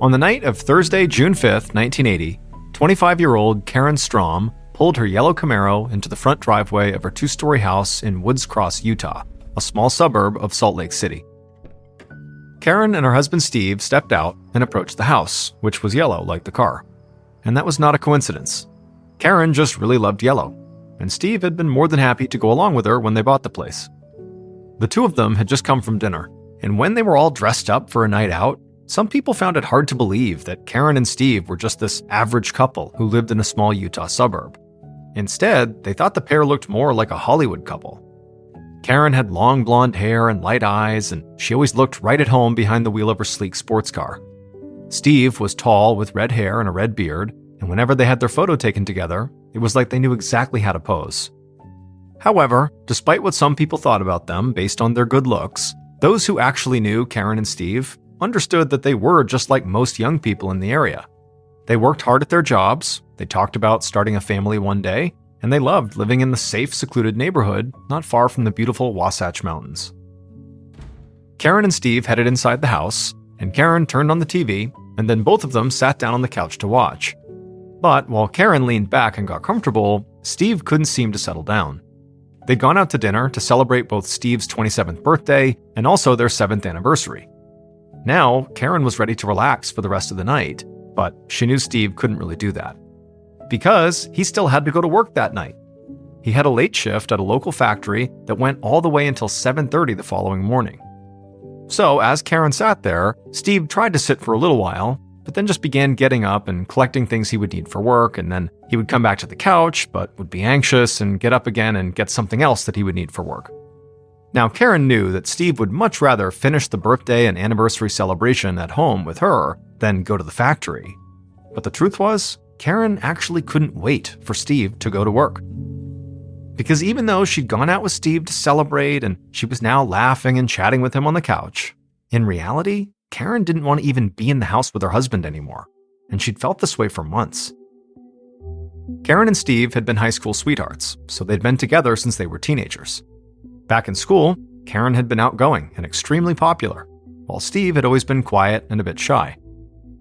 On the night of Thursday, June 5th, 1980, 25-year-old Karen Strom pulled her yellow Camaro into the front driveway of her two-story house in Woods Cross, Utah, a small suburb of Salt Lake City. Karen and her husband Steve stepped out and approached the house, which was yellow like the car. And that was not a coincidence. Karen just really loved yellow, and Steve had been more than happy to go along with her when they bought the place. The two of them had just come from dinner, and when they were all dressed up for a night out, some people found it hard to believe that Karen and Steve were just this average couple who lived in a small Utah suburb. Instead, they thought the pair looked more like a Hollywood couple. Karen had long blonde hair and light eyes, and she always looked right at home behind the wheel of her sleek sports car. Steve was tall with red hair and a red beard, and whenever they had their photo taken together, it was like they knew exactly how to pose. However, despite what some people thought about them based on their good looks, those who actually knew Karen and Steve understood that they were just like most young people in the area. They worked hard at their jobs, they talked about starting a family one day, and they loved living in the safe, secluded neighborhood not far from the beautiful Wasatch Mountains. Karen and Steve headed inside the house, and Karen turned on the TV, and then both of them sat down on the couch to watch. But while Karen leaned back and got comfortable, Steve couldn't seem to settle down. They'd gone out to dinner to celebrate both Steve's 27th birthday and also their 7th anniversary. Now, Karen was ready to relax for the rest of the night, but she knew Steve couldn't really do that. Because he still had to go to work that night. He had a late shift at a local factory that went all the way until 7:30 the following morning. So, as Karen sat there, Steve tried to sit for a little while, but then just began getting up and collecting things he would need for work, and then he would come back to the couch, but would be anxious and get up again and get something else that he would need for work. Now, Karen knew that Steve would much rather finish the birthday and anniversary celebration at home with her than go to the factory. But the truth was, Karen actually couldn't wait for Steve to go to work. Because even though she'd gone out with Steve to celebrate and she was now laughing and chatting with him on the couch, in reality, Karen didn't want to even be in the house with her husband anymore, and she'd felt this way for months. Karen and Steve had been high school sweethearts, so they'd been together since they were teenagers. Back in school, Karen had been outgoing and extremely popular, while Steve had always been quiet and a bit shy.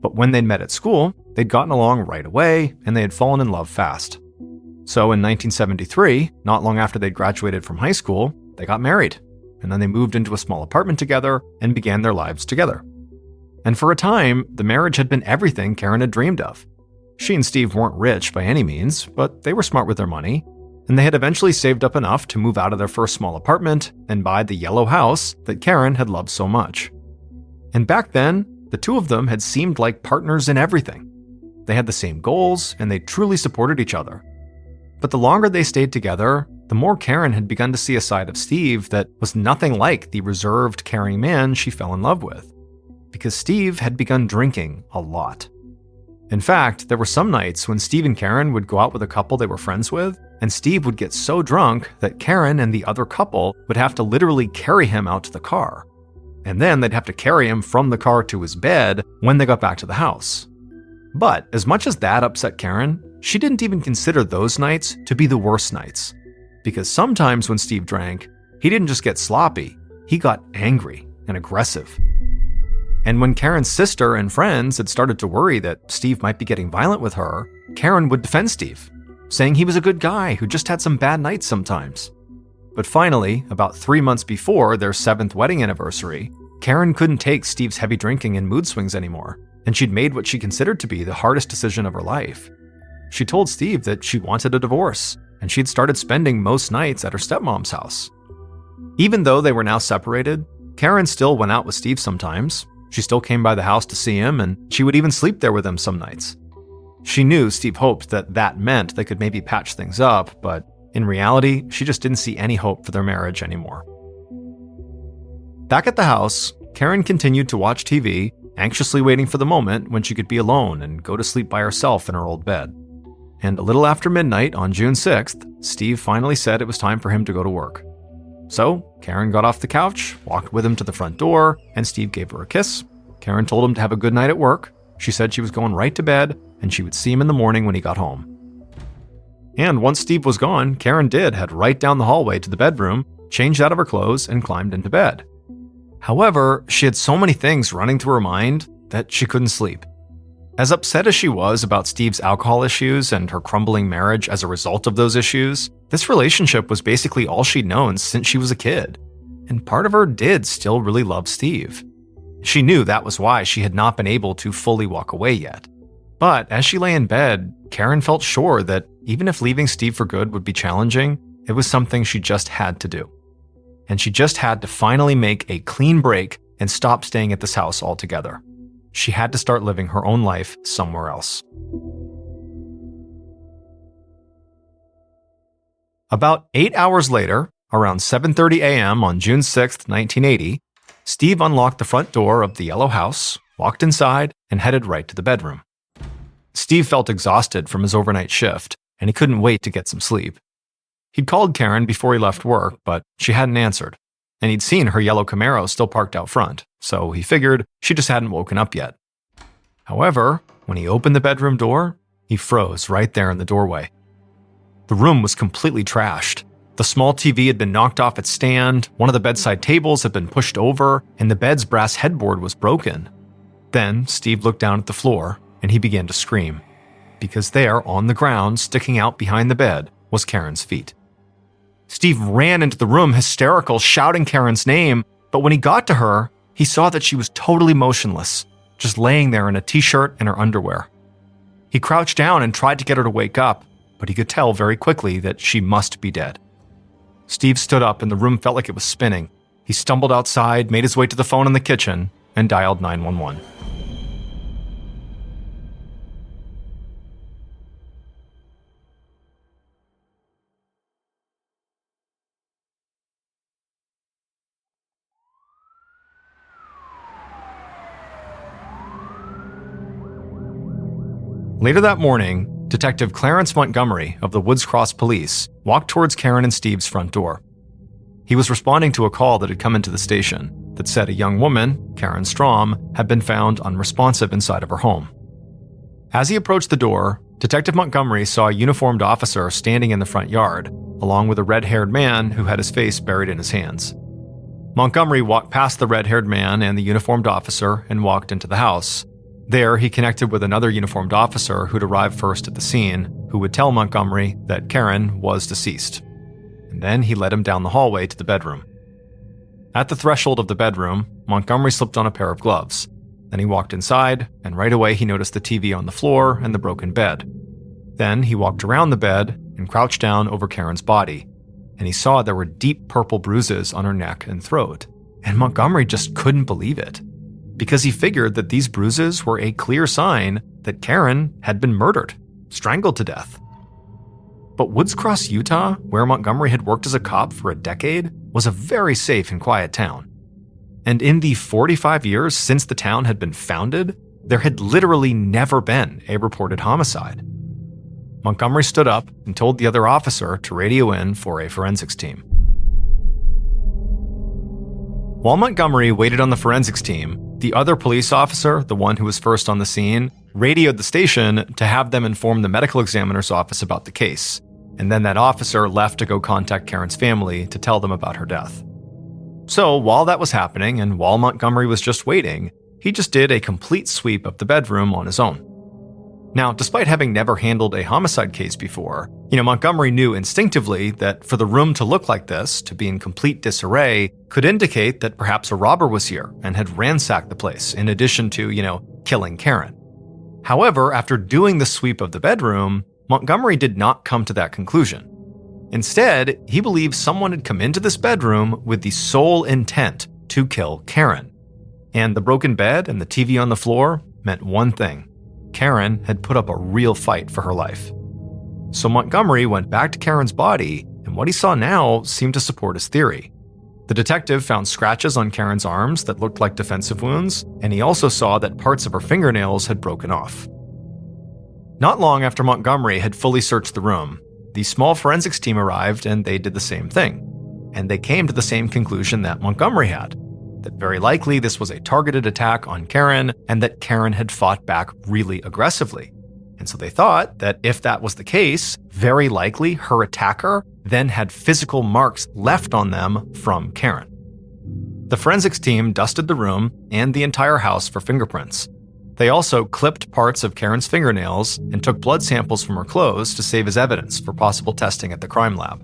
But when they'd met at school, they'd gotten along right away, and they had fallen in love fast. So in 1973, not long after they'd graduated from high school, they got married, and then they moved into a small apartment together and began their lives together. And for a time, the marriage had been everything Karen had dreamed of. She and Steve weren't rich by any means, but they were smart with their money, and they had eventually saved up enough to move out of their first small apartment and buy the yellow house that Karen had loved so much. And back then, the two of them had seemed like partners in everything. They had the same goals, and they truly supported each other. But the longer they stayed together, the more Karen had begun to see a side of Steve that was nothing like the reserved, caring man she fell in love with. Because Steve had begun drinking a lot. In fact, there were some nights when Steve and Karen would go out with a couple they were friends with, and Steve would get so drunk that Karen and the other couple would have to literally carry him out to the car. And then they'd have to carry him from the car to his bed when they got back to the house. But as much as that upset Karen, she didn't even consider those nights to be the worst nights. Because sometimes when Steve drank, he didn't just get sloppy, he got angry and aggressive. And when Karen's sister and friends had started to worry that Steve might be getting violent with her, Karen would defend Steve, saying he was a good guy who just had some bad nights sometimes. But finally, about 3 months before their 7th wedding anniversary, Karen couldn't take Steve's heavy drinking and mood swings anymore, and she'd made what she considered to be the hardest decision of her life. She told Steve that she wanted a divorce, and she'd started spending most nights at her stepmom's house. Even though they were now separated, Karen still went out with Steve sometimes. She still came by the house to see him, and she would even sleep there with him some nights. She knew Steve hoped that meant they could maybe patch things up, but in reality, she just didn't see any hope for their marriage anymore. Back at the house, Karen continued to watch TV, anxiously waiting for the moment when she could be alone and go to sleep by herself in her old bed. And a little after midnight on June 6th, Steve finally said it was time for him to go to work. So, Karen got off the couch, walked with him to the front door, and Steve gave her a kiss. Karen told him to have a good night at work. She said she was going right to bed, and she would see him in the morning when he got home. And once Steve was gone, Karen did head right down the hallway to the bedroom, changed out of her clothes, and climbed into bed. However, she had so many things running through her mind that she couldn't sleep. As upset as she was about Steve's alcohol issues and her crumbling marriage as a result of those issues, this relationship was basically all she'd known since she was a kid. And part of her did still really love Steve. She knew that was why she had not been able to fully walk away yet. But as she lay in bed, Karen felt sure that even if leaving Steve for good would be challenging, it was something she just had to do. And she just had to finally make a clean break and stop staying at this house altogether. She had to start living her own life somewhere else. About 8 hours later, around 7:30 a.m. on June 6, 1980, Steve unlocked the front door of the yellow house, walked inside, and headed right to the bedroom. Steve felt exhausted from his overnight shift, and he couldn't wait to get some sleep. He'd called Karen before he left work, but she hadn't answered, and he'd seen her yellow Camaro still parked out front, so he figured she just hadn't woken up yet. However, when he opened the bedroom door, he froze right there in the doorway. The room was completely trashed. The small TV had been knocked off its stand, one of the bedside tables had been pushed over, and the bed's brass headboard was broken. Then Steve looked down at the floor, and he began to scream, because there, on the ground, sticking out behind the bed, was Karen's feet. Steve ran into the room, hysterical, shouting Karen's name, but when he got to her, he saw that she was totally motionless, just laying there in a t-shirt and her underwear. He crouched down and tried to get her to wake up, but he could tell very quickly that she must be dead. Steve stood up and the room felt like it was spinning. He stumbled outside, made his way to the phone in the kitchen, and dialed 911. Later that morning, Detective Clarence Montgomery of the Woods Cross Police walked towards Karen and Steve's front door. He was responding to a call that had come into the station that said a young woman, Karen Strom, had been found unresponsive inside of her home. As he approached the door, Detective Montgomery saw a uniformed officer standing in the front yard, along with a red-haired man who had his face buried in his hands. Montgomery walked past the red-haired man and the uniformed officer and walked into the house. There, he connected with another uniformed officer who'd arrived first at the scene, who would tell Montgomery that Karen was deceased. And then he led him down the hallway to the bedroom. At the threshold of the bedroom, Montgomery slipped on a pair of gloves. Then he walked inside, and right away he noticed the TV on the floor and the broken bed. Then he walked around the bed and crouched down over Karen's body, and he saw there were deep purple bruises on her neck and throat. And Montgomery just couldn't believe it, because he figured that these bruises were a clear sign that Karen had been murdered, strangled to death. But Woods Cross, Utah, where Montgomery had worked as a cop for a decade, was a very safe and quiet town. And in the 45 years since the town had been founded, there had literally never been a reported homicide. Montgomery stood up and told the other officer to radio in for a forensics team. While Montgomery waited on the forensics team, the other police officer, the one who was first on the scene, radioed the station to have them inform the medical examiner's office about the case, and then that officer left to go contact Karen's family to tell them about her death. So while that was happening, and while Montgomery was just waiting, he just did a complete sweep of the bedroom on his own. Now, despite having never handled a homicide case before, Montgomery knew instinctively that for the room to look like this, to be in complete disarray, could indicate that perhaps a robber was here and had ransacked the place, in addition to, killing Karen. However, after doing the sweep of the bedroom, Montgomery did not come to that conclusion. Instead, he believed someone had come into this bedroom with the sole intent to kill Karen. And the broken bed and the TV on the floor meant one thing: Karen had put up a real fight for her life. So Montgomery went back to Karen's body, and what he saw now seemed to support his theory. The detective found scratches on Karen's arms that looked like defensive wounds, and he also saw that parts of her fingernails had broken off. Not long after Montgomery had fully searched the room, the small forensics team arrived and they did the same thing. And they came to the same conclusion that Montgomery had, that very likely this was a targeted attack on Karen and that Karen had fought back really aggressively. And so they thought that if that was the case, very likely her attacker then had physical marks left on them from Karen. The forensics team dusted the room and the entire house for fingerprints. They also clipped parts of Karen's fingernails and took blood samples from her clothes to save as evidence for possible testing at the crime lab.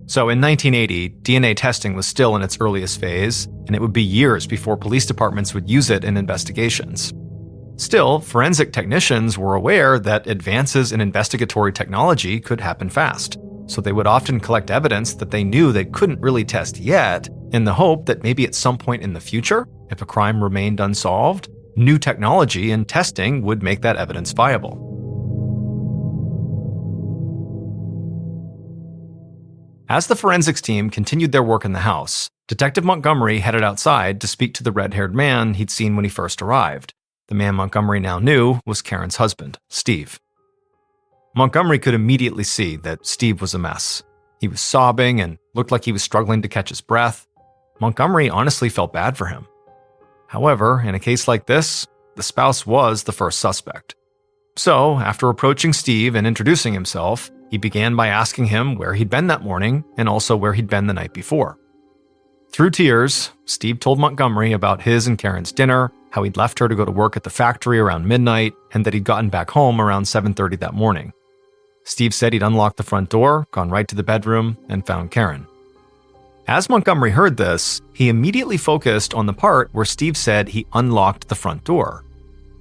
So in 1980, DNA testing was still in its earliest phase, and it would be years before police departments would use it in investigations. Still, forensic technicians were aware that advances in investigatory technology could happen fast, so they would often collect evidence that they knew they couldn't really test yet, in the hope that maybe at some point in the future, if a crime remained unsolved, new technology and testing would make that evidence viable. As the forensics team continued their work in the house, Detective Montgomery headed outside to speak to the red-haired man he'd seen when he first arrived. The man Montgomery now knew was Karen's husband, Steve. Montgomery could immediately see that Steve was a mess. He was sobbing and looked like he was struggling to catch his breath. Montgomery honestly felt bad for him. However, in a case like this, the spouse was the first suspect. So, after approaching Steve and introducing himself, he began by asking him where he'd been that morning and also where he'd been the night before. Through tears, Steve told Montgomery about his and Karen's dinner, how he'd left her to go to work at the factory around midnight, and that he'd gotten back home around 7:30 that morning. Steve said he'd unlocked the front door, gone right to the bedroom, and found Karen. As Montgomery heard this, he immediately focused on the part where Steve said he unlocked the front door,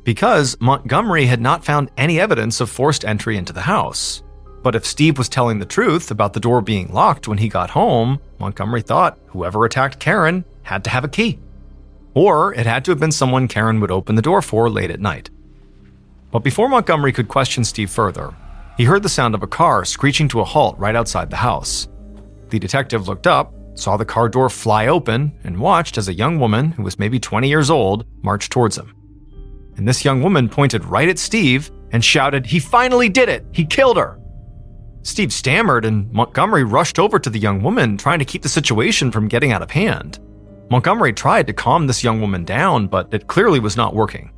because Montgomery had not found any evidence of forced entry into the house. But if Steve was telling the truth about the door being locked when he got home, Montgomery thought whoever attacked Karen had to have a key. Or it had to have been someone Karen would open the door for late at night. But before Montgomery could question Steve further, he heard the sound of a car screeching to a halt right outside the house. The detective looked up, saw the car door fly open, and watched as a young woman who was maybe 20 years old marched towards him. And this young woman pointed right at Steve and shouted, "He finally did it! He killed her!" Steve stammered, and Montgomery rushed over to the young woman, trying to keep the situation from getting out of hand. Montgomery tried to calm this young woman down, but it clearly was not working.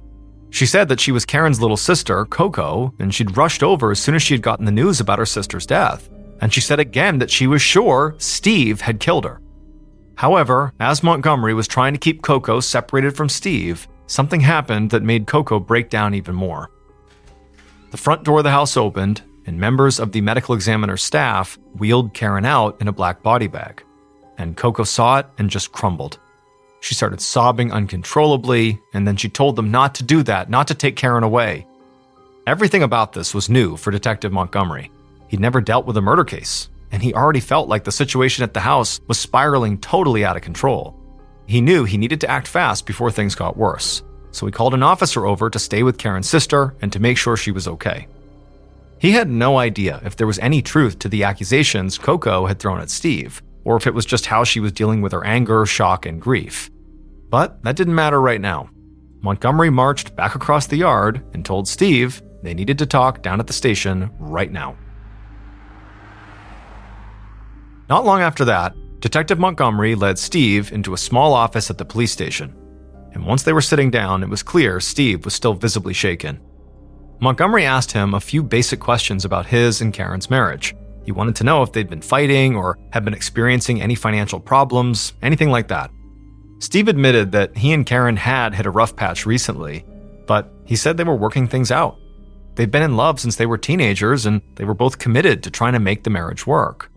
She said that she was Karen's little sister, Coco, and she'd rushed over as soon as she had gotten the news about her sister's death. And she said again that she was sure Steve had killed her. However, as Montgomery was trying to keep Coco separated from Steve, something happened that made Coco break down even more. The front door of the house opened, and members of the medical examiner's staff wheeled Karen out in a black body bag. And Coco saw it and just crumbled. She started sobbing uncontrollably, and then she told them not to do that, not to take Karen away. Everything about this was new for Detective Montgomery. He'd never dealt with a murder case, and he already felt like the situation at the house was spiraling totally out of control. He knew he needed to act fast before things got worse, so he called an officer over to stay with Karen's sister and to make sure she was okay. He had no idea if there was any truth to the accusations Coco had thrown at Steve, or if it was just how she was dealing with her anger, shock, and grief. But that didn't matter right now. Montgomery marched back across the yard and told Steve they needed to talk down at the station right now. Not long after that, Detective Montgomery led Steve into a small office at the police station. And once they were sitting down, it was clear Steve was still visibly shaken. Montgomery asked him a few basic questions about his and Karen's marriage. He wanted to know if they'd been fighting or had been experiencing any financial problems, anything like that. Steve admitted that he and Karen had hit a rough patch recently, but he said they were working things out. They'd been in love since they were teenagers, and they were both committed to trying to make the marriage work.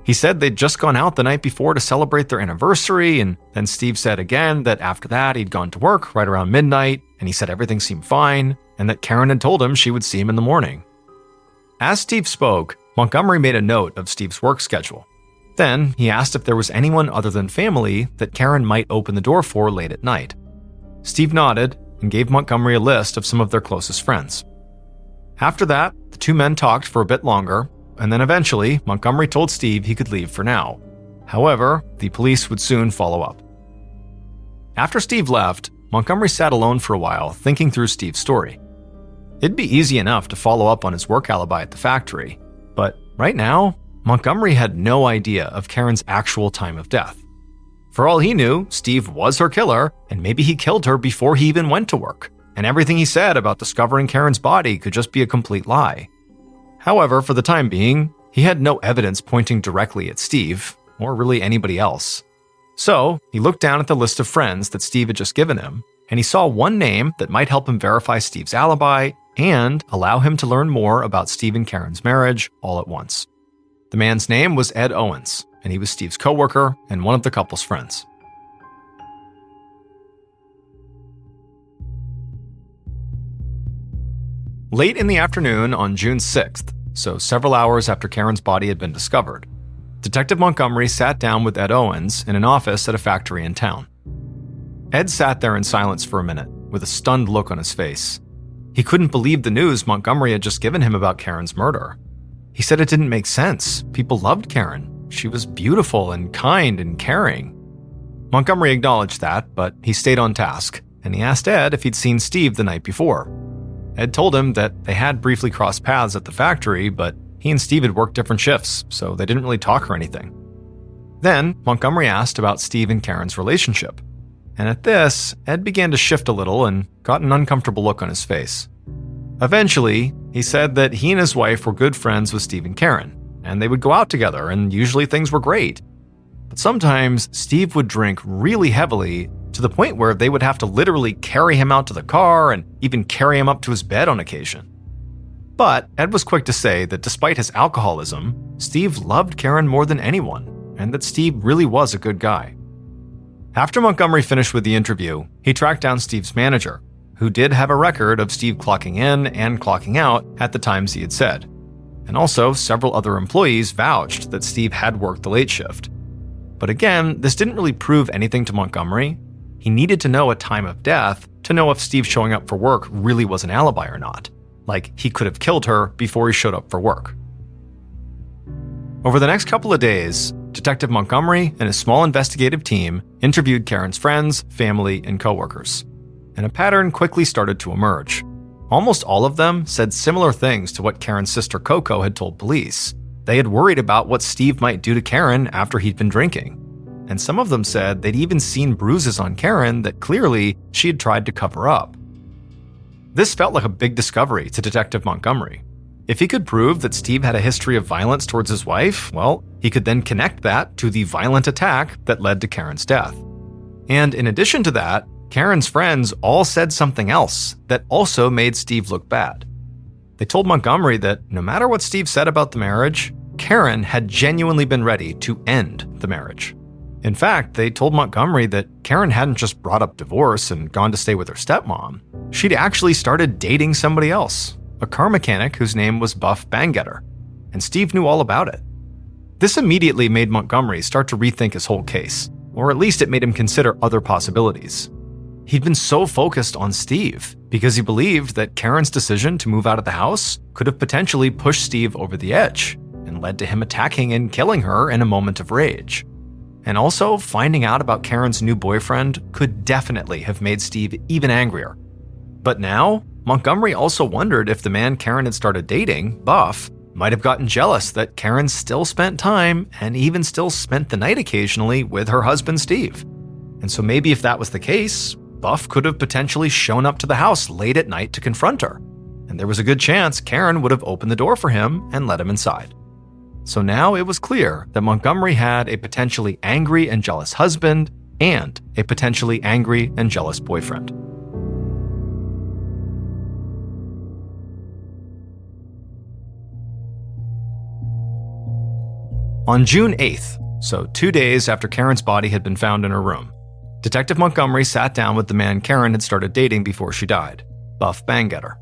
He said they'd just gone out the night before to celebrate their anniversary, and then Steve said again that after that he'd gone to work right around midnight, and he said everything seemed fine, and that Karen had told him she would see him in the morning. As Steve spoke, Montgomery made a note of Steve's work schedule. Then he asked if there was anyone other than family that Karen might open the door for late at night. Steve nodded and gave Montgomery a list of some of their closest friends. After that, the two men talked for a bit longer, and then eventually Montgomery told Steve he could leave for now. However, the police would soon follow up. After Steve left, Montgomery sat alone for a while, thinking through Steve's story. It'd be easy enough to follow up on his work alibi at the factory, but right now, Montgomery had no idea of Karen's actual time of death. For all he knew, Steve was her killer, and maybe he killed her before he even went to work, and everything he said about discovering Karen's body could just be a complete lie. However, for the time being, he had no evidence pointing directly at Steve, or really anybody else. So, he looked down at the list of friends that Steve had just given him, and he saw one name that might help him verify Steve's alibi and allow him to learn more about Steve and Karen's marriage all at once. The man's name was Ed Owens, and he was Steve's coworker and one of the couple's friends. Late in the afternoon on June 6th, so several hours after Karen's body had been discovered, Detective Montgomery sat down with Ed Owens in an office at a factory in town. Ed sat there in silence for a minute, with a stunned look on his face. He couldn't believe the news Montgomery had just given him about Karen's murder. He said it didn't make sense. People loved Karen. She was beautiful and kind and caring. Montgomery acknowledged that, but he stayed on task, and he asked Ed if he'd seen Steve the night before. Ed told him that they had briefly crossed paths at the factory, but he and Steve had worked different shifts, so they didn't really talk or anything. Then, Montgomery asked about Steve and Karen's relationship. And at this, Ed began to shift a little and got an uncomfortable look on his face. Eventually, he said that he and his wife were good friends with Steve and Karen, and they would go out together, and usually things were great. But sometimes, Steve would drink really heavily to the point where they would have to literally carry him out to the car and even carry him up to his bed on occasion. But Ed was quick to say that despite his alcoholism, Steve loved Karen more than anyone, and that Steve really was a good guy. After Montgomery finished with the interview, he tracked down Steve's manager, who did have a record of Steve clocking in and clocking out at the times he had said. And also, several other employees vouched that Steve had worked the late shift. But again, this didn't really prove anything to Montgomery. He needed to know a time of death to know if Steve showing up for work really was an alibi or not. Like, he could have killed her before he showed up for work. Over the next couple of days, Detective Montgomery and his small investigative team interviewed Karen's friends, family, and coworkers. And a pattern quickly started to emerge. Almost all of them said similar things to what Karen's sister Coco had told police. They had worried about what Steve might do to Karen after he'd been drinking. And some of them said they'd even seen bruises on Karen that clearly she had tried to cover up. This felt like a big discovery to Detective Montgomery. If he could prove that Steve had a history of violence towards his wife, well, he could then connect that to the violent attack that led to Karen's death. And in addition to that, Karen's friends all said something else that also made Steve look bad. They told Montgomery that no matter what Steve said about the marriage, Karen had genuinely been ready to end the marriage. In fact, they told Montgomery that Karen hadn't just brought up divorce and gone to stay with her stepmom. She'd actually started dating somebody else, a car mechanic whose name was Buff Bangetter, and Steve knew all about it. This immediately made Montgomery start to rethink his whole case, or at least it made him consider other possibilities. He'd been so focused on Steve because he believed that Karen's decision to move out of the house could have potentially pushed Steve over the edge and led to him attacking and killing her in a moment of rage. And also, finding out about Karen's new boyfriend could definitely have made Steve even angrier. But now, Montgomery also wondered if the man Karen had started dating, Buff, might have gotten jealous that Karen still spent time and even still spent the night occasionally with her husband Steve. And so maybe if that was the case, Buff could have potentially shown up to the house late at night to confront her. And there was a good chance Karen would have opened the door for him and let him inside. So now it was clear that Montgomery had a potentially angry and jealous husband and a potentially angry and jealous boyfriend. On June 8th, so 2 days after Karen's body had been found in her room, Detective Montgomery sat down with the man Karen had started dating before she died, Buff Bangetter.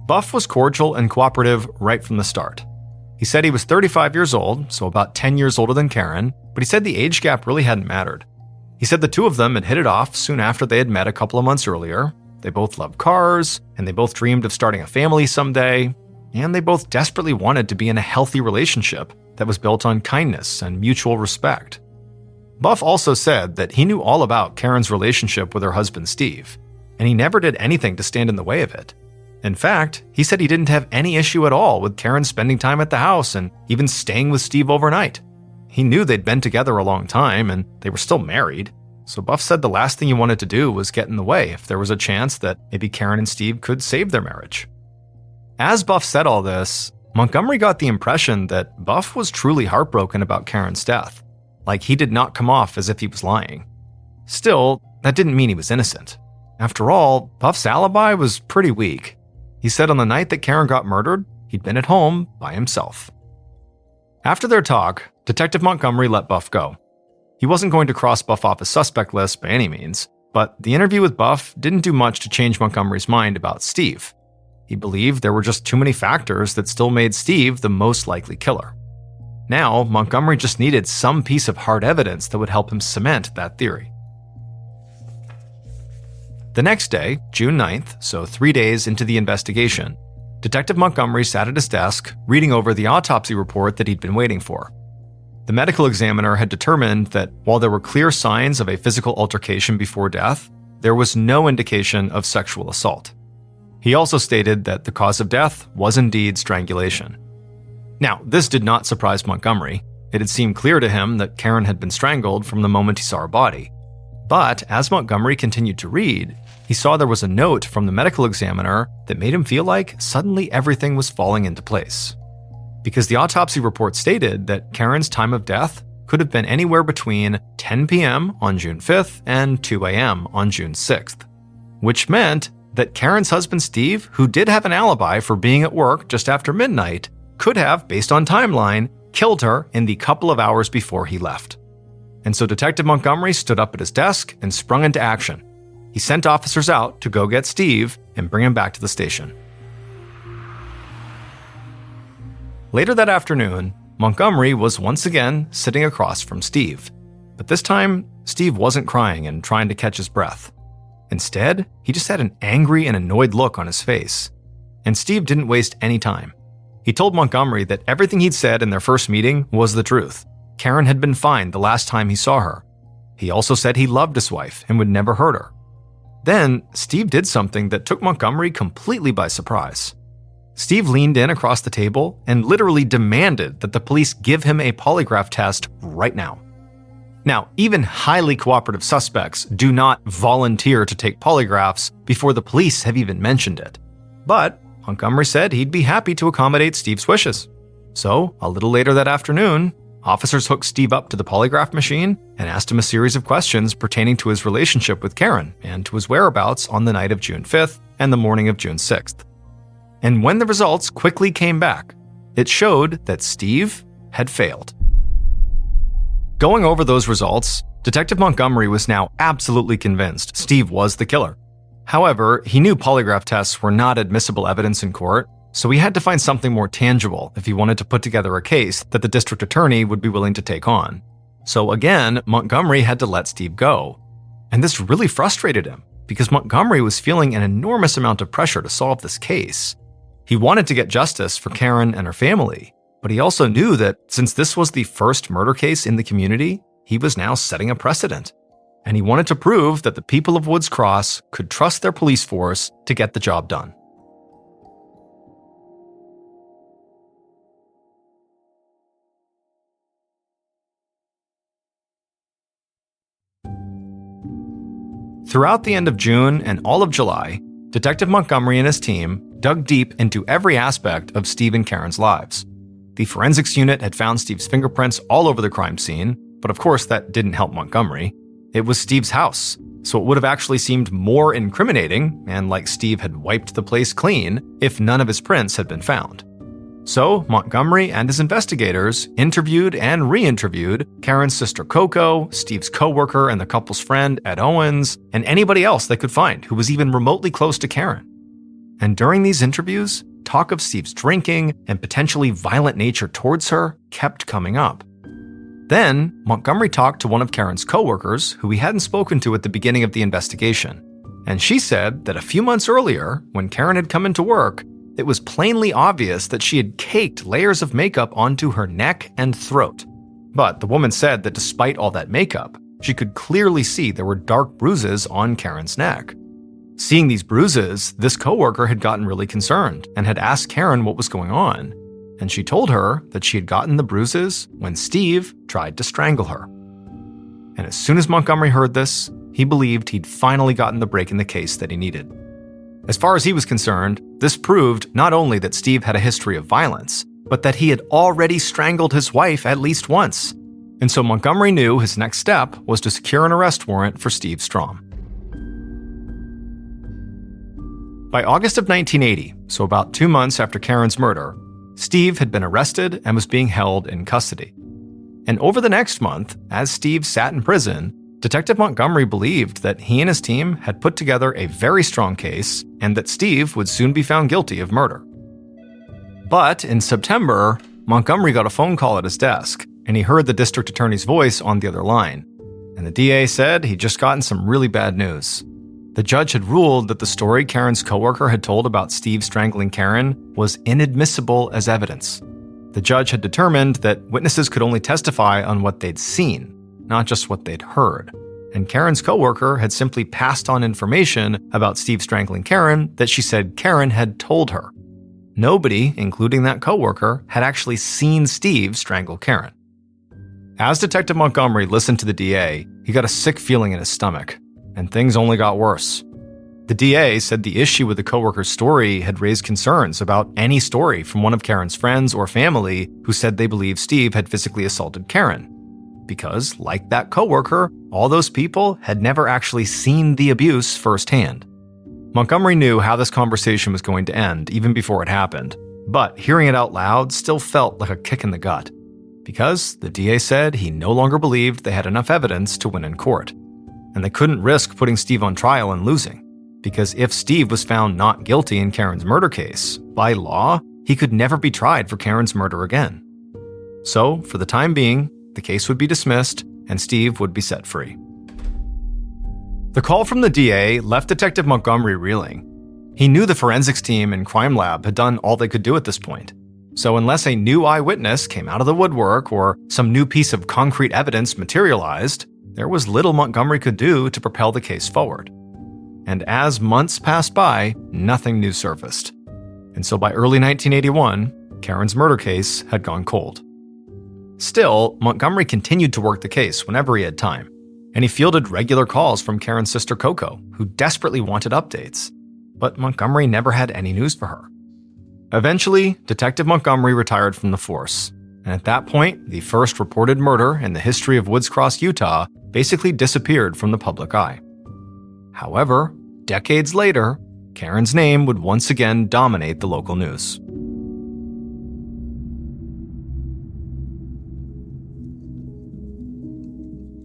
Buff was cordial and cooperative right from the start. He said he was 35 years old, so about 10 years older than Karen, but he said the age gap really hadn't mattered. He said the two of them had hit it off soon after they had met a couple of months earlier. They both loved cars, and they both dreamed of starting a family someday, and they both desperately wanted to be in a healthy relationship that was built on kindness and mutual respect. Buff also said that he knew all about Karen's relationship with her husband Steve, and he never did anything to stand in the way of it. In fact, he said he didn't have any issue at all with Karen spending time at the house and even staying with Steve overnight. He knew they'd been together a long time and they were still married, so Buff said the last thing he wanted to do was get in the way if there was a chance that maybe Karen and Steve could save their marriage. As Buff said all this, Montgomery got the impression that Buff was truly heartbroken about Karen's death, like he did not come off as if he was lying. Still, that didn't mean he was innocent. After all, Buff's alibi was pretty weak. He said on the night that Karen got murdered, he'd been at home by himself. After their talk, Detective Montgomery let Buff go. He wasn't going to cross Buff off his suspect list by any means, but the interview with Buff didn't do much to change Montgomery's mind about Steve. He believed there were just too many factors that still made Steve the most likely killer. Now, Montgomery just needed some piece of hard evidence that would help him cement that theory. The next day, June 9th, so 3 days into the investigation, Detective Montgomery sat at his desk, reading over the autopsy report that he'd been waiting for. The medical examiner had determined that while there were clear signs of a physical altercation before death, there was no indication of sexual assault. He also stated that the cause of death was indeed strangulation. Now, this did not surprise Montgomery. It had seemed clear to him that Karen had been strangled from the moment he saw her body. But as Montgomery continued to read, he saw there was a note from the medical examiner that made him feel like suddenly everything was falling into place. Because the autopsy report stated that Karen's time of death could have been anywhere between 10 p.m. on June 5th and 2 a.m. on June 6th, which meant that Karen's husband Steve, who did have an alibi for being at work just after midnight, could have, based on timeline, killed her in the couple of hours before he left. And so Detective Montgomery stood up at his desk and sprung into action. He sent officers out to go get Steve and bring him back to the station. Later that afternoon, Montgomery was once again sitting across from Steve. But this time, Steve wasn't crying and trying to catch his breath. Instead, he just had an angry and annoyed look on his face. And Steve didn't waste any time. He told Montgomery that everything he'd said in their first meeting was the truth. Karen had been fine the last time he saw her. He also said he loved his wife and would never hurt her. Then, Steve did something that took Montgomery completely by surprise. Steve leaned in across the table and literally demanded that the police give him a polygraph test right now. Now, even highly cooperative suspects do not volunteer to take polygraphs before the police have even mentioned it. But Montgomery said he'd be happy to accommodate Steve's wishes. So, a little later that afternoon, officers hooked Steve up to the polygraph machine and asked him a series of questions pertaining to his relationship with Karen and to his whereabouts on the night of June 5th and the morning of June 6th. And when the results quickly came back, it showed that Steve had failed. Going over those results, Detective Montgomery was now absolutely convinced Steve was the killer. However, he knew polygraph tests were not admissible evidence in court, so he had to find something more tangible if he wanted to put together a case that the district attorney would be willing to take on. So again, Montgomery had to let Steve go. And this really frustrated him, because Montgomery was feeling an enormous amount of pressure to solve this case. He wanted to get justice for Karen and her family, but he also knew that since this was the first murder case in the community, he was now setting a precedent. And he wanted to prove that the people of Woods Cross could trust their police force to get the job done. Throughout the end of June and all of July, Detective Montgomery and his team dug deep into every aspect of Steve and Karen's lives. The forensics unit had found Steve's fingerprints all over the crime scene, but of course that didn't help Montgomery. It was Steve's house, so it would have actually seemed more incriminating and like Steve had wiped the place clean if none of his prints had been found. So Montgomery and his investigators interviewed and re-interviewed Karen's sister Coco, Steve's co-worker and the couple's friend Ed Owens, and anybody else they could find who was even remotely close to Karen. And during these interviews, talk of Steve's drinking and potentially violent nature towards her kept coming up. Then, Montgomery talked to one of Karen's co-workers who he hadn't spoken to at the beginning of the investigation. And she said that a few months earlier, when Karen had come into work, it was plainly obvious that she had caked layers of makeup onto her neck and throat. But the woman said that despite all that makeup, she could clearly see there were dark bruises on Karen's neck. Seeing these bruises, this coworker had gotten really concerned and had asked Karen what was going on. And she told her that she had gotten the bruises when Steve tried to strangle her. And as soon as Montgomery heard this, he believed he'd finally gotten the break in the case that he needed. As far as he was concerned, this proved not only that Steve had a history of violence, but that he had already strangled his wife at least once. And so Montgomery knew his next step was to secure an arrest warrant for Steve Strom. By August of 1980, so about 2 months after Karen's murder, Steve had been arrested and was being held in custody. And over the next month, as Steve sat in prison, Detective Montgomery believed that he and his team had put together a very strong case and that Steve would soon be found guilty of murder. But in September, Montgomery got a phone call at his desk, and he heard the district attorney's voice on the other line. And the DA said he'd just gotten some really bad news. The judge had ruled that the story Karen's coworker had told about Steve strangling Karen was inadmissible as evidence. The judge had determined that witnesses could only testify on what they'd seen, not just what they'd heard. And Karen's coworker had simply passed on information about Steve strangling Karen that she said Karen had told her. Nobody, including that coworker, had actually seen Steve strangle Karen. As Detective Montgomery listened to the DA, he got a sick feeling in his stomach, and things only got worse. The DA said the issue with the coworker's story had raised concerns about any story from one of Karen's friends or family who said they believed Steve had physically assaulted Karen. Because, like that coworker, all those people had never actually seen the abuse firsthand. Montgomery knew how this conversation was going to end even before it happened, but hearing it out loud still felt like a kick in the gut. Because the DA said he no longer believed they had enough evidence to win in court. And they couldn't risk putting Steve on trial and losing. Because if Steve was found not guilty in Karen's murder case, by law, he could never be tried for Karen's murder again. So, for the time being, the case would be dismissed and Steve would be set free. The call from the DA left Detective Montgomery reeling. He knew the forensics team and crime lab had done all they could do at this point. So unless a new eyewitness came out of the woodwork or some new piece of concrete evidence materialized, there was little Montgomery could do to propel the case forward. And as months passed by, nothing new surfaced. And so by early 1981, Karen's murder case had gone cold. Still, Montgomery continued to work the case whenever he had time, and he fielded regular calls from Karen's sister Coco, who desperately wanted updates. But Montgomery never had any news for her. Eventually, Detective Montgomery retired from the force, and at that point, the first reported murder in the history of Woods Cross, Utah, basically disappeared from the public eye. However, decades later, Karen's name would once again dominate the local news.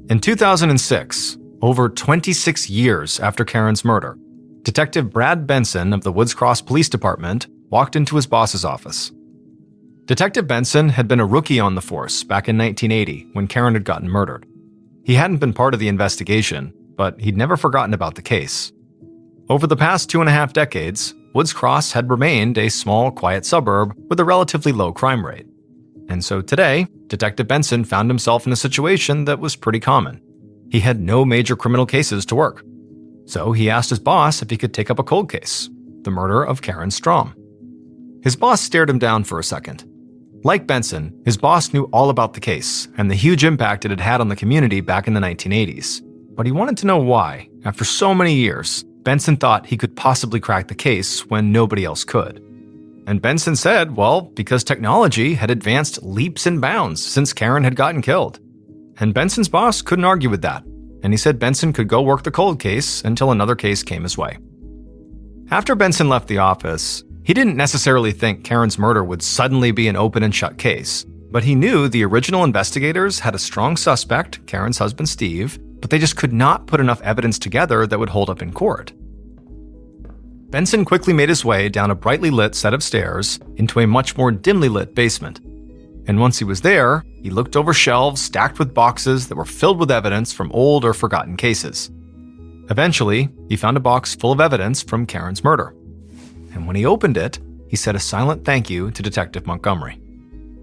In 2006, over 26 years after Karen's murder, Detective Brad Benson of the Woods Cross Police Department walked into his boss's office. Detective Benson had been a rookie on the force back in 1980 when Karen had gotten murdered. He hadn't been part of the investigation, but he'd never forgotten about the case. Over the past 2.5 decades, Woods Cross had remained a small, quiet suburb with a relatively low crime rate. And so today, Detective Benson found himself in a situation that was pretty common. He had no major criminal cases to work. So he asked his boss if he could take up a cold case, the murder of Karen Strom. His boss stared him down for a second. Like Benson, his boss knew all about the case and the huge impact it had had on the community back in the 1980s. But he wanted to know why, after so many years, Benson thought he could possibly crack the case when nobody else could. And Benson said, well, because technology had advanced leaps and bounds since Karen had gotten killed. And Benson's boss couldn't argue with that, and he said Benson could go work the cold case until another case came his way. After Benson left the office, he didn't necessarily think Karen's murder would suddenly be an open and shut case, but he knew the original investigators had a strong suspect, Karen's husband Steve, but they just could not put enough evidence together that would hold up in court. Benson quickly made his way down a brightly lit set of stairs into a much more dimly lit basement. And once he was there, he looked over shelves stacked with boxes that were filled with evidence from old or forgotten cases. Eventually, he found a box full of evidence from Karen's murder. And when he opened it, he said a silent thank you to Detective Montgomery.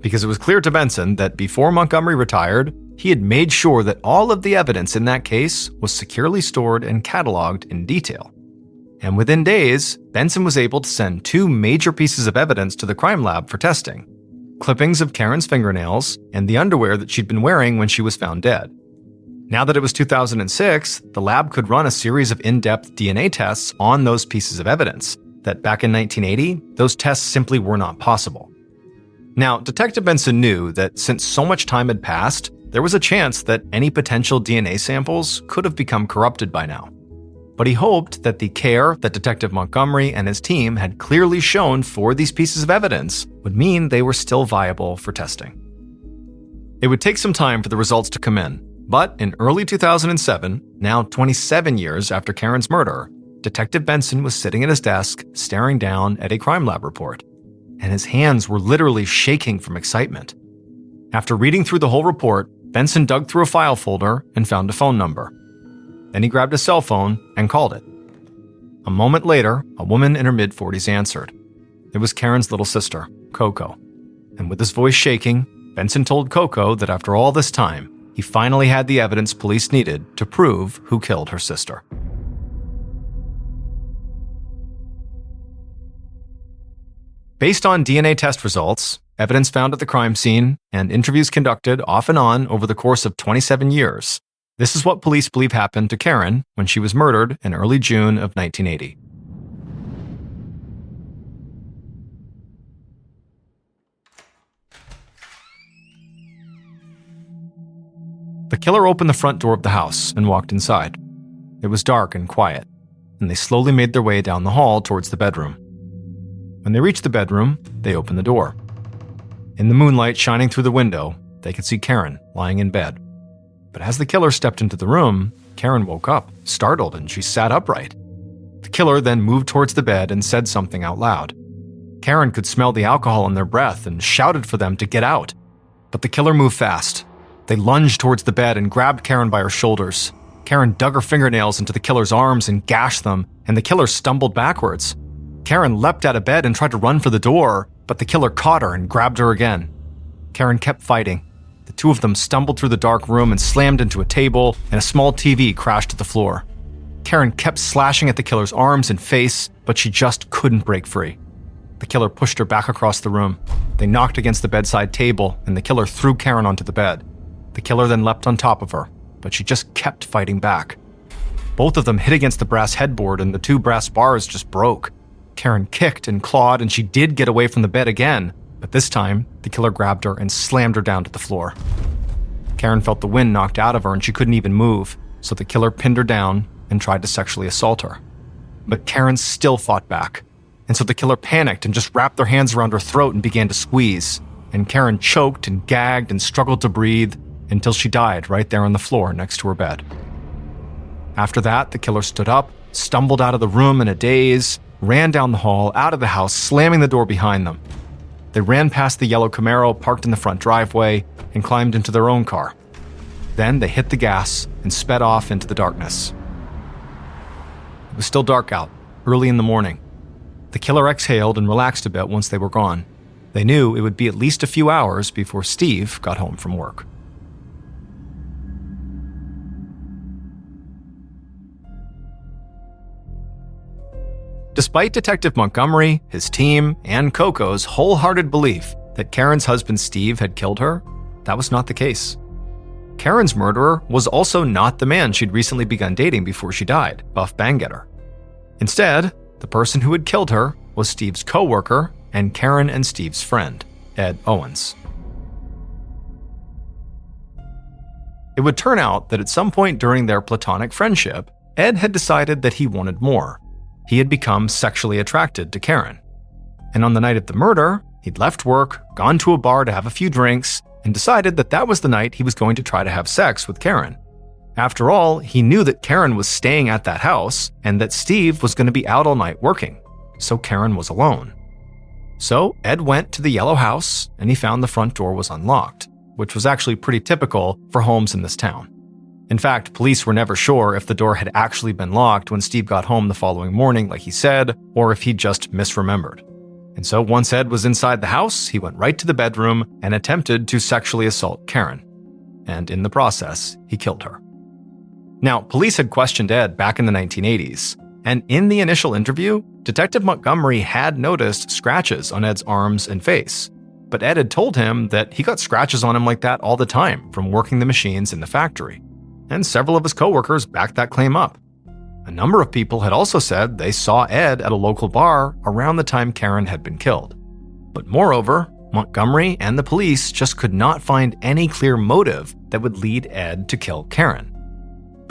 Because it was clear to Benson that before Montgomery retired, he had made sure that all of the evidence in that case was securely stored and cataloged in detail. And within days, Benson was able to send 2 major pieces of evidence to the crime lab for testing: clippings of Karen's fingernails and the underwear that she'd been wearing when she was found dead. Now that it was 2006, the lab could run a series of in-depth DNA tests on those pieces of evidence that back in 1980, those tests simply were not possible. Now, Detective Benson knew that since so much time had passed, there was a chance that any potential DNA samples could have become corrupted by now. but he hoped that the care that Detective Montgomery and his team had clearly shown for these pieces of evidence would mean they were still viable for testing. It would take some time for the results to come in, but in early 2007, now 27 years after Karen's murder, Detective Benson was sitting at his desk staring down at a crime lab report, and his hands were literally shaking from excitement. After reading through the whole report, Benson dug through a file folder and found a phone number. Then he grabbed a cell phone and called it. A moment later, a woman in her mid-40s answered. It was Karen's little sister, Coco. And with his voice shaking, Benson told Coco that after all this time, he finally had the evidence police needed to prove who killed her sister. Based on DNA test results, evidence found at the crime scene, and interviews conducted off and on over the course of 27 years, this is what police believe happened to Karen when she was murdered in early June of 1980. The killer opened the front door of the house and walked inside. It was dark and quiet, and they slowly made their way down the hall towards the bedroom. When they reached the bedroom, they opened the door. In the moonlight shining through the window, they could see Karen lying in bed. But as the killer stepped into the room, Karen woke up, startled, and she sat upright. The killer then moved towards the bed and said something out loud. Karen could smell the alcohol in their breath and shouted for them to get out. But the killer moved fast. They lunged towards the bed and grabbed Karen by her shoulders. Karen dug her fingernails into the killer's arms and gashed them, and the killer stumbled backwards. Karen leapt out of bed and tried to run for the door, but the killer caught her and grabbed her again. Karen kept fighting. The two of them stumbled through the dark room and slammed into a table, and a small TV crashed to the floor. Karen kept slashing at the killer's arms and face, but she just couldn't break free. The killer pushed her back across the room. They knocked against the bedside table, and the killer threw Karen onto the bed. The killer then leapt on top of her, but she just kept fighting back. Both of them hit against the brass headboard, and the two brass bars just broke. Karen kicked and clawed, and she did get away from the bed again, but this time, the killer grabbed her and slammed her down to the floor. Karen felt the wind knocked out of her and she couldn't even move, so the killer pinned her down and tried to sexually assault her. But Karen still fought back, and so the killer panicked and just wrapped their hands around her throat and began to squeeze, and Karen choked and gagged and struggled to breathe until she died right there on the floor next to her bed. After that, the killer stood up, stumbled out of the room in a daze, ran down the hall, out of the house, slamming the door behind them. They ran past the yellow Camaro parked in the front driveway and climbed into their own car. Then they hit the gas and sped off into the darkness. It was still dark out, early in the morning. The killer exhaled and relaxed a bit once they were gone. They knew it would be at least a few hours before Steve got home from work. Despite Detective Montgomery, his team, and Coco's wholehearted belief that Karen's husband Steve had killed her, that was not the case. Karen's murderer was also not the man she'd recently begun dating before she died, Buff Bangetter. Instead, the person who had killed her was Steve's co-worker and Karen and Steve's friend, Ed Owens. It would turn out that at some point during their platonic friendship, Ed had decided that he wanted more. He had become sexually attracted to Karen. And on the night of the murder, he'd left work, gone to a bar to have a few drinks, and decided that that was the night he was going to try to have sex with Karen. After all, he knew that Karen was staying at that house and that Steve was going to be out all night working, so Karen was alone. So Ed went to the yellow house and he found the front door was unlocked, which was actually pretty typical for homes in this town. In fact, police were never sure if the door had actually been locked when Steve got home the following morning like he said, or if he'd just misremembered. And so once Ed was inside the house, he went right to the bedroom and attempted to sexually assault Karen. And in the process, he killed her. Now, police had questioned Ed back in the 1980s, and in the initial interview, Detective Montgomery had noticed scratches on Ed's arms and face. But Ed had told him that he got scratches on him like that all the time from working the machines in the factory. And several of his coworkers backed that claim up. A number of people had also said they saw Ed at a local bar around the time Karen had been killed. But moreover, Montgomery and the police just could not find any clear motive that would lead Ed to kill Karen.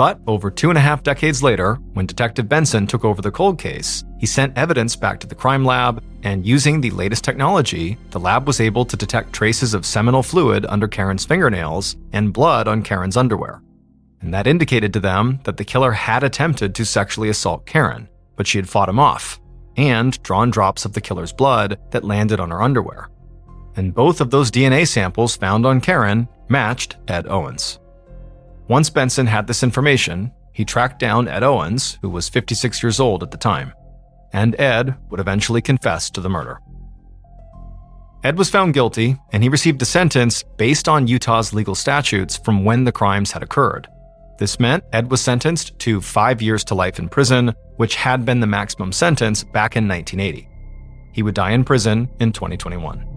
But over 2.5 decades later, when Detective Benson took over the cold case, he sent evidence back to the crime lab, and using the latest technology, the lab was able to detect traces of seminal fluid under Karen's fingernails and blood on Karen's underwear. And that indicated to them that the killer had attempted to sexually assault Karen, but she had fought him off, and drawn drops of the killer's blood that landed on her underwear. And both of those DNA samples found on Karen matched Ed Owens. Once Benson had this information, he tracked down Ed Owens, who was 56 years old at the time, and Ed would eventually confess to the murder. Ed was found guilty, and he received a sentence based on Utah's legal statutes from when the crimes had occurred. This meant Ed was sentenced to 5 years to life in prison, which had been the maximum sentence back in 1980. He would die in prison in 2021.